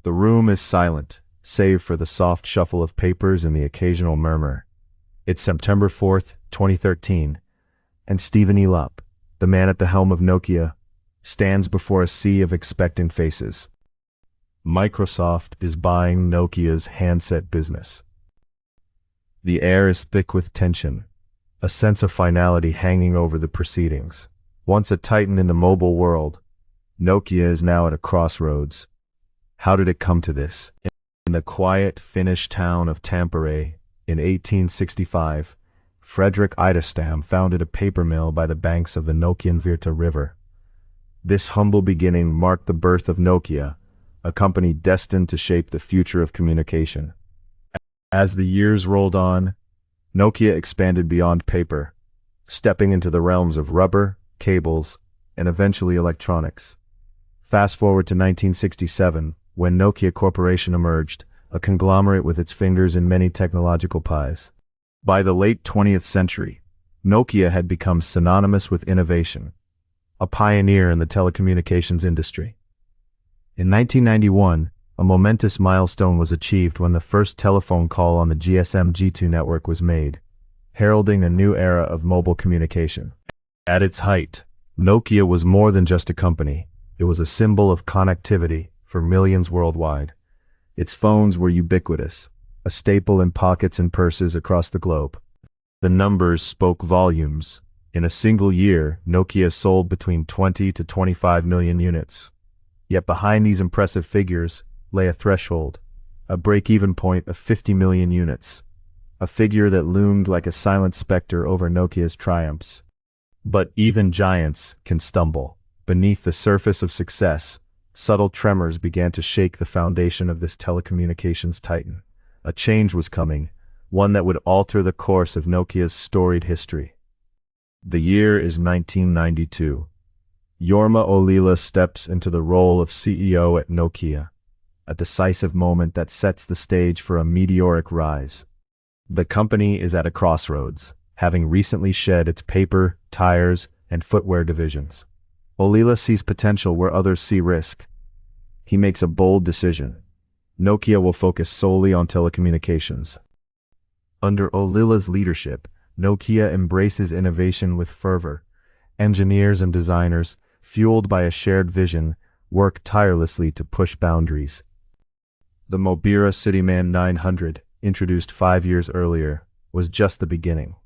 The room is silent, save for the soft shuffle of papers and the occasional murmur. It's September 4th, 2013, and Stephen Elop, the man at the helm of Nokia, stands before a sea of expectant faces. Microsoft is buying Nokia's handset business. The air is thick with tension, a sense of finality hanging over the proceedings. Once a titan in the mobile world, Nokia is now at a crossroads. How did it come to this? In the quiet Finnish town of Tampere, in 1865, Frederick Idestam founded a paper mill by the banks of the Nokian Virta River. This humble beginning marked the birth of Nokia, a company destined to shape the future of communication. As the years rolled on, Nokia expanded beyond paper, stepping into the realms of rubber, cables, and eventually electronics. Fast forward to 1967, when Nokia Corporation emerged, a conglomerate with its fingers in many technological pies. By the late 20th century, Nokia had become synonymous with innovation, a pioneer in the telecommunications industry. In 1991, a momentous milestone was achieved when the first telephone call on the GSM G2 network was made, heralding a new era of mobile communication. At its height, Nokia was more than just a company. It was a symbol of connectivity for millions worldwide. Its phones were ubiquitous, a staple in pockets and purses across the globe. The numbers spoke volumes. In a single year, Nokia sold between 20 to 25 million units. Yet behind these impressive figures lay a threshold, a break-even point of 50 million units, a figure that loomed like a silent specter over Nokia's triumphs. But even giants can stumble. Beneath the surface of success, subtle tremors began to shake the foundation of this telecommunications titan. A change was coming, one that would alter the course of Nokia's storied history. The year is 1992. Jorma Ollila steps into the role of CEO at Nokia, a decisive moment that sets the stage for a meteoric rise. The company is at a crossroads, having recently shed its paper, tires, and footwear divisions. Ollila sees potential where others see risk. He makes a bold decision. Nokia will focus solely on telecommunications. Under Ollila's leadership, Nokia embraces innovation with fervor. Engineers and designers, fueled by a shared vision, work tirelessly to push boundaries. The Mobira Cityman 900, introduced 5 years earlier, was just the beginning.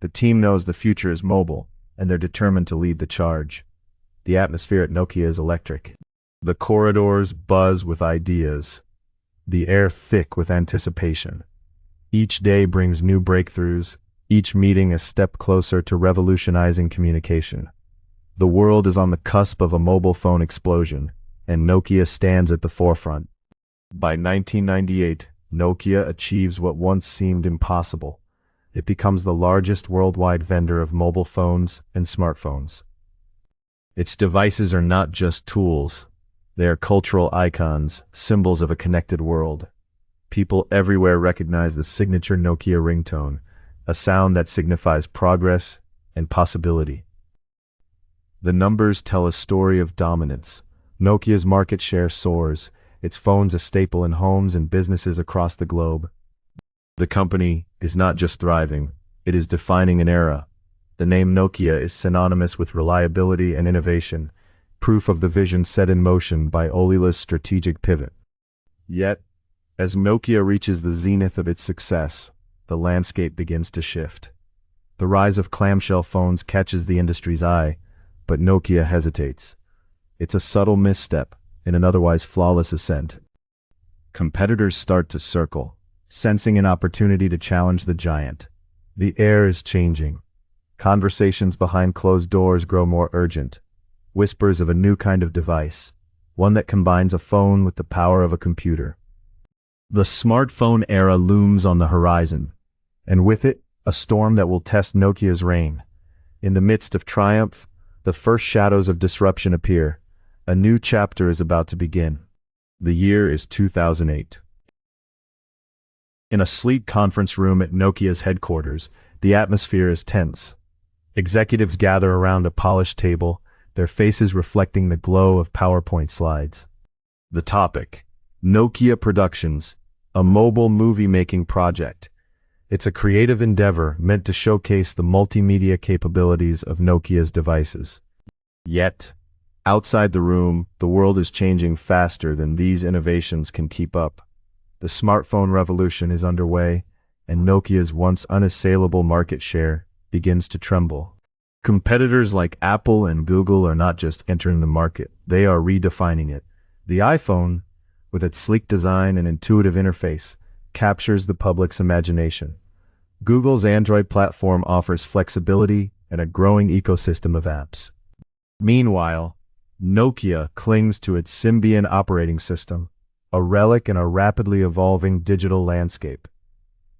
The team knows the future is mobile, and they're determined to lead the charge. The atmosphere at Nokia is electric. The corridors buzz with ideas, the air thick with anticipation. Each day brings new breakthroughs, each meeting a step closer to revolutionizing communication. The world is on the cusp of a mobile phone explosion, and Nokia stands at the forefront. By 1998, Nokia achieves what once seemed impossible. It becomes the largest worldwide vendor of mobile phones and smartphones. Its devices are not just tools. They are cultural icons, symbols of a connected world. People everywhere recognize the signature Nokia ringtone, a sound that signifies progress and possibility. The numbers tell a story of dominance. Nokia's market share soars, its phones a staple in homes and businesses across the globe. The company is not just thriving, it is defining an era. The name Nokia is synonymous with reliability and innovation, proof of the vision set in motion by Ollila's strategic pivot. Yet, as Nokia reaches the zenith of its success, the landscape begins to shift. The rise of clamshell phones catches the industry's eye, but Nokia hesitates. It's a subtle misstep in an otherwise flawless ascent. Competitors start to circle, sensing an opportunity to challenge the giant. The air is changing. Conversations behind closed doors grow more urgent. Whispers of a new kind of device, one that combines a phone with the power of a computer. The smartphone era looms on the horizon, and with it, a storm that will test Nokia's reign. In the midst of triumph, the first shadows of disruption appear. A new chapter is about to begin. The year is 2008. In a sleek conference room at Nokia's headquarters, the atmosphere is tense. Executives gather around a polished table, their faces reflecting the glow of PowerPoint slides. The topic: Nokia Productions, a mobile movie-making project. It's a creative endeavor meant to showcase the multimedia capabilities of Nokia's devices. Yet, outside the room, the world is changing faster than these innovations can keep up. The smartphone revolution is underway, and Nokia's once unassailable market share begins to tremble. Competitors like Apple and Google are not just entering the market, they are redefining it. The iPhone, with its sleek design and intuitive interface, captures the public's imagination. Google's Android platform offers flexibility and a growing ecosystem of apps. Meanwhile, Nokia clings to its Symbian operating system, a relic in a rapidly evolving digital landscape.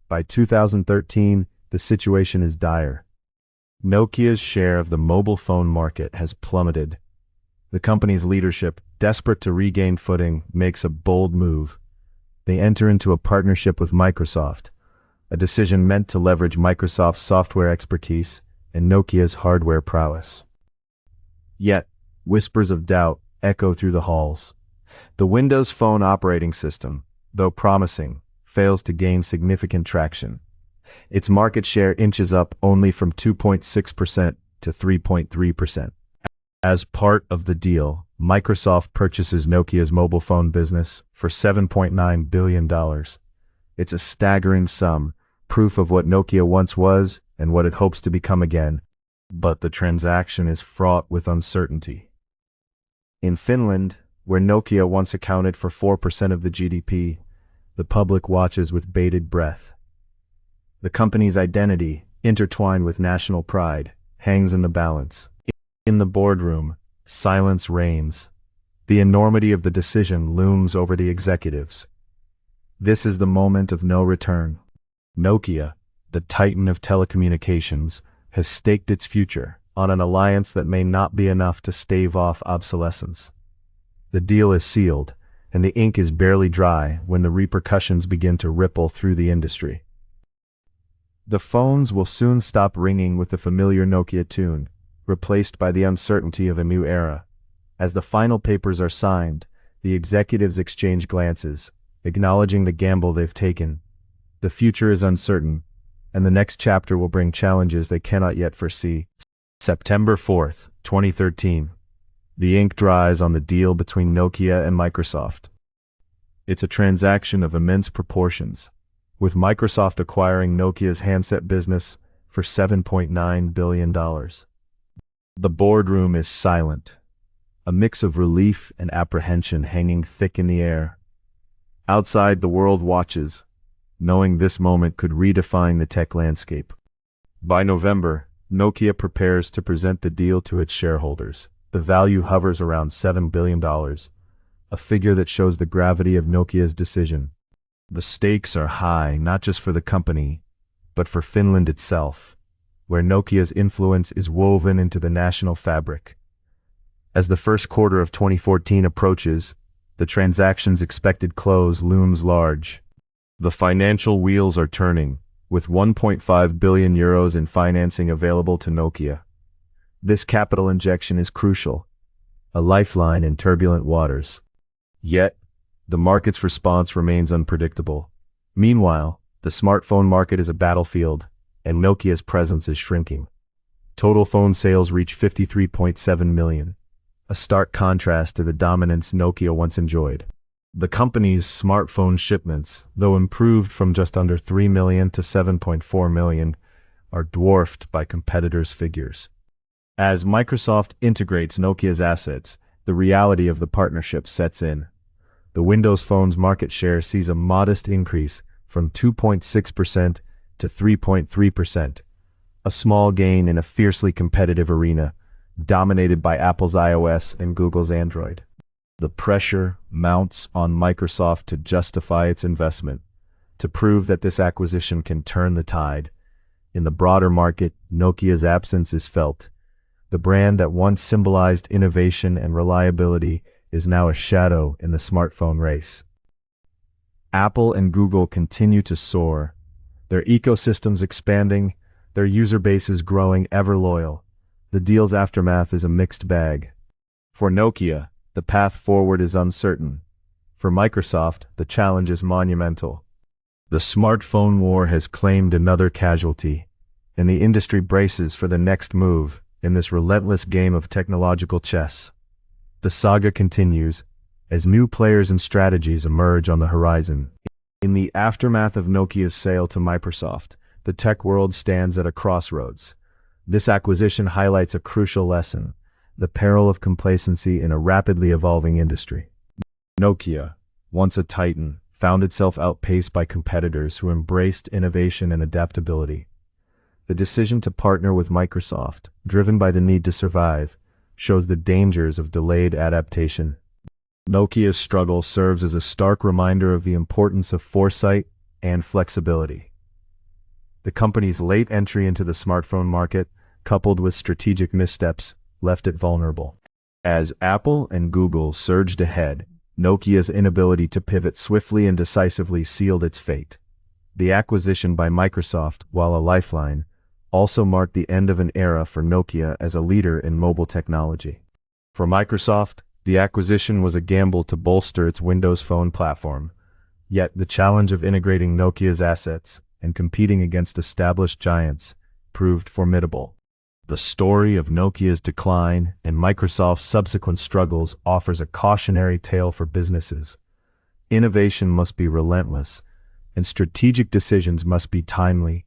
By 2013, the situation is dire. Nokia's share of the mobile phone market has plummeted. The company's leadership, desperate to regain footing, makes a bold move. They enter into a partnership with Microsoft, a decision meant to leverage Microsoft's software expertise and Nokia's hardware prowess. Yet, whispers of doubt echo through the halls. The Windows Phone operating system, though promising, fails to gain significant traction. Its market share inches up only from 2.6% to 3.3%. As part of the deal, Microsoft purchases Nokia's mobile phone business for $7.9 billion. It's a staggering sum, proof of what Nokia once was and what it hopes to become again. But the transaction is fraught with uncertainty. In Finland, where Nokia once accounted for 4% of the GDP, the public watches with bated breath. The company's identity, intertwined with national pride, hangs in the balance. In the boardroom, silence reigns. The enormity of the decision looms over the executives. This is the moment of no return. Nokia, the titan of telecommunications, has staked its future on an alliance that may not be enough to stave off obsolescence. The deal is sealed, and the ink is barely dry when the repercussions begin to ripple through the industry. The phones will soon stop ringing with the familiar Nokia tune, replaced by the uncertainty of a new era. As the final papers are signed, the executives exchange glances, acknowledging the gamble they've taken. The future is uncertain, and the next chapter will bring challenges they cannot yet foresee. September 4th, 2013. The ink dries on the deal between Nokia and Microsoft. It's a transaction of immense proportions, with Microsoft acquiring Nokia's handset business for $7.9 billion. The boardroom is silent, a mix of relief and apprehension hanging thick in the air. Outside, the world watches, knowing this moment could redefine the tech landscape. By November, Nokia prepares to present the deal to its shareholders. The value hovers around $7 billion, a figure that shows the gravity of Nokia's decision. The stakes are high, not just for the company, but for Finland itself, where Nokia's influence is woven into the national fabric. As the first quarter of 2014 approaches, the transaction's expected close looms large. The financial wheels are turning, with €1.5 billion in financing available to Nokia. This capital injection is crucial, a lifeline in turbulent waters. Yet, the market's response remains unpredictable. Meanwhile, the smartphone market is a battlefield, and Nokia's presence is shrinking. Total phone sales reach 53.7 million, a stark contrast to the dominance Nokia once enjoyed. The company's smartphone shipments, though improved from just under 3 million to 7.4 million, are dwarfed by competitors' figures. As Microsoft integrates Nokia's assets, the reality of the partnership sets in. The Windows Phone's market share sees a modest increase from 2.6% to 3.3%, a small gain in a fiercely competitive arena, dominated by Apple's iOS and Google's Android. The pressure mounts on Microsoft to justify its investment, to prove that this acquisition can turn the tide. In the broader market, Nokia's absence is felt. The brand that once symbolized innovation and reliability is now a shadow in the smartphone race. Apple and Google continue to soar, their ecosystems expanding, their user bases growing ever loyal. The deal's aftermath is a mixed bag. For Nokia, the path forward is uncertain. For Microsoft, the challenge is monumental. The smartphone war has claimed another casualty, and the industry braces for the next move in this relentless game of technological chess. The saga continues as new players and strategies emerge on the horizon. In the aftermath of Nokia's sale to Microsoft, the tech world stands at a crossroads. This acquisition highlights a crucial lesson: the peril of complacency in a rapidly evolving industry. Nokia, once a titan, found itself outpaced by competitors who embraced innovation and adaptability. The decision to partner with Microsoft, driven by the need to survive, shows the dangers of delayed adaptation. Nokia's struggle serves as a stark reminder of the importance of foresight and flexibility. The company's late entry into the smartphone market, coupled with strategic missteps, left it vulnerable. As Apple and Google surged ahead, Nokia's inability to pivot swiftly and decisively sealed its fate. The acquisition by Microsoft, while a lifeline, also marked the end of an era for Nokia as a leader in mobile technology. For Microsoft, the acquisition was a gamble to bolster its Windows Phone platform. Yet the challenge of integrating Nokia's assets and competing against established giants proved formidable. The story of Nokia's decline and Microsoft's subsequent struggles offers a cautionary tale for businesses. Innovation must be relentless, and strategic decisions must be timely.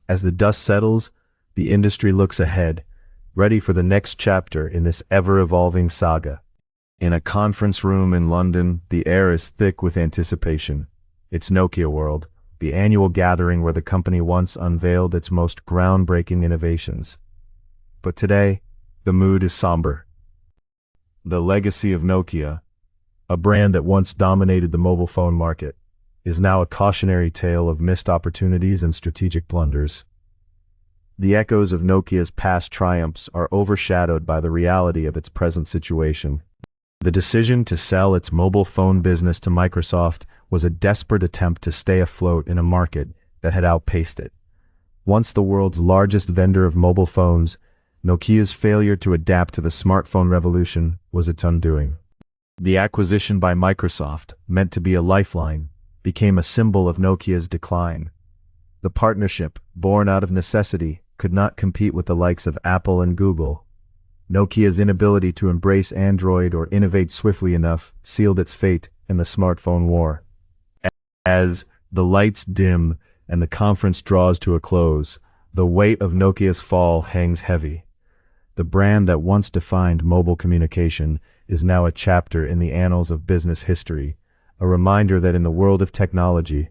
As the dust settles, the industry looks ahead, ready for the next chapter in this ever-evolving saga. In a conference room in London, the air is thick with anticipation. It's Nokia World, the annual gathering where the company once unveiled its most groundbreaking innovations. But today, the mood is somber. The legacy of Nokia, a brand that once dominated the mobile phone market, is now a cautionary tale of missed opportunities and strategic blunders. The echoes of Nokia's past triumphs are overshadowed by the reality of its present situation. The decision to sell its mobile phone business to Microsoft was a desperate attempt to stay afloat in a market that had outpaced it. Once the world's largest vendor of mobile phones, Nokia's failure to adapt to the smartphone revolution was its undoing. The acquisition by Microsoft, meant to be a lifeline, became a symbol of Nokia's decline. The partnership, born out of necessity, could not compete with the likes of Apple and Google. Nokia's inability to embrace Android or innovate swiftly enough sealed its fate in the smartphone war. As the lights dim and the conference draws to a close, the weight of Nokia's fall hangs heavy. The brand that once defined mobile communication is now a chapter in the annals of business history, a reminder that in the world of technology,